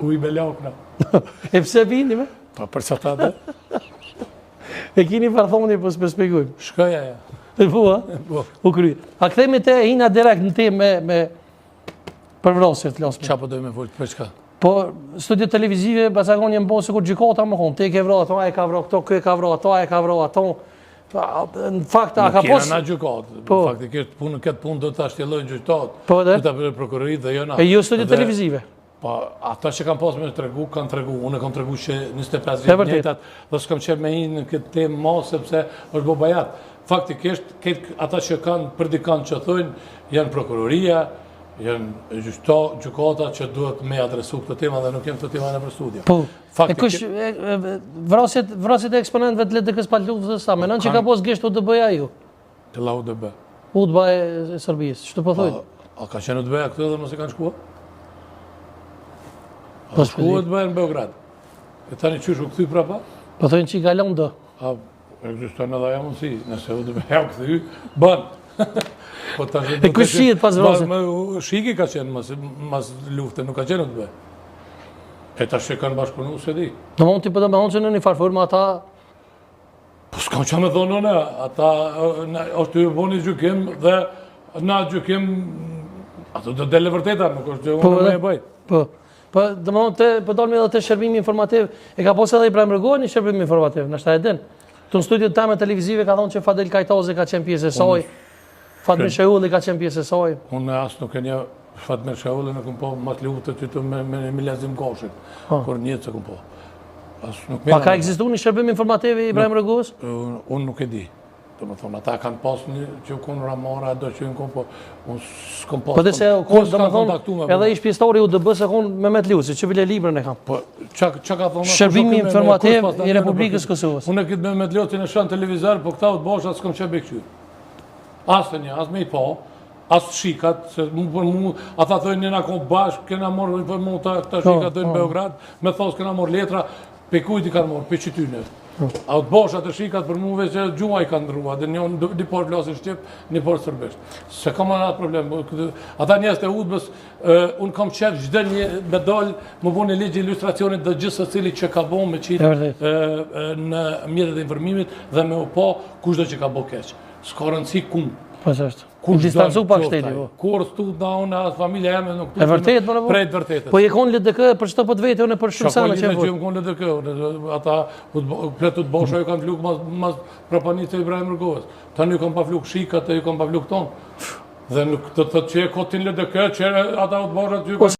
Uj me lakna. E pse vini me? Pa për që ta dhe? E kini farthoni, po s'pe spjegojmë. Shkoja ja. Po, a? Po. U kry. A këthejme te hina direkt në tim me përvrasje të lasme. Qa po dojme folë për çka? Po, studiet televizive, basakon jenë bënë se kur gjykata më konë. Te ke vra ato, a e ka vra këto, kë e ka vra ato, a e ka vra ato. Në fakt, a ka pos... Nuk jena na gjykatë. Po. Faktikisht, këtë punë do të ashtjelojnë gjykatë. Po, dhe? Do të apërë prokurorit dhe jona. E ju studiet televizive? Po, ata që kam pas me tregu, kanë tregu. Unë kam tregu që 25 vjetë njëtat dhe s'kam qenë me hinë në këtë temë ma, sepse është bo bajat. Faktikisht, ata që kanë për dikant që thojnë, janë prokuroria, janë gjykata që duhet me adresu këtë tema dhe nuk jenë këtë tema në për studia. Po, e kush, vrasit e eksponentëve të LDK-s pa luftës dhe sa, menon që ka pos gishtë UDB-ja ju? Të la UDB. UDB e Serbisë, që të po thojnë? A ka qenë UDB-ja këtë dhe mëse kanë shkua? Po shkuat bëjë në Beograd. E tani qysh u këthy prapa? Po thojnë që i kalon do. A, egziston edhe ajo mundësi. Nëse u të me u këthy, banë. E kush shihet pas vrasit? Shiki ka qenë mas lufte, nuk ka qenë u të bëjë. E ta që kanë bashkëpunu, se di. Në mund t'i përdojnë me honë që në një farforma ata... Po s'kam që me thonë në, ata është të bo një gjykim dhe na gjykim... Ato do dele vërteta, nuk është që unë me e bëjt. Po. Po, dhe më thonë, po dalme edhe të shërbimi informativ, e ka posë edhe Ibrahim Rëgoa një shërbimi informativ, në shta e din. Të në studiot teme televizive ka thonë që Fadel Kajtazi ka qenë pjesë e saj, Fatmir Shahulli ka qenë pjesë e saj. Unë asë nuk e një Fatmir Shahulli në këmë po matë lutë të të me Milazim Koshin, kur njëtë se këmë po. Pa ka egzistu një shërbimi informativ i Ibrahim Rëgoas? Unë nuk e di. Të më thonë, ata kanë pas një që konë Ramara, do që në konë, po unë s'kom pas... Po dhe se, dhe më thonë, edhe ish pjestori UDB se konë Mehmet Lusi, që bile librën e kam. Po, që ka thonë... Shërbimi informativ i Republikës Kosovës. Unë e këtë Mehmet Lusi në shanë televizar, po këta u të bosha s'kom që bekqyr. Asë një, asë me i po, asë shikat, se mu, ata thojnë njëna konë bashkë, kena morë për mu ta shikat dojnë Beograd, me thosë kena morë letra, pe kujti kanë morë, pe qytyne. A të bosha të shikat për muve që gjua i kanë ndrua, dhe një por flasin Shqip, një por sërbesht. Se kam anë atë problem. Ata njës të udbës, unë kam qef gjde një medal, më bu një ligjë ilustracionit dhe gjithë së cili që ka bo me qitë në mjetet e informimit dhe me po kushdo që ka bo keq. S'ka rëndësi kumë. Po që është. Në distancu pa shteti. Kur stu da unë, asë familja jeme nuk e vërtet, më në prejt vërtetës. Po je konë LDK për qëto për të vete, unë për shumë sana që e vërë. Që më konë LDK, ata pletu të bosha ju kanë flukë mas prapanit të Ibrahim Rëgoas. Ta një kanë pa flukë shikat, ju kanë pa flukë tonë. Dhe nuk të që e kotin LDK, që ata u të bosha të ju kanë...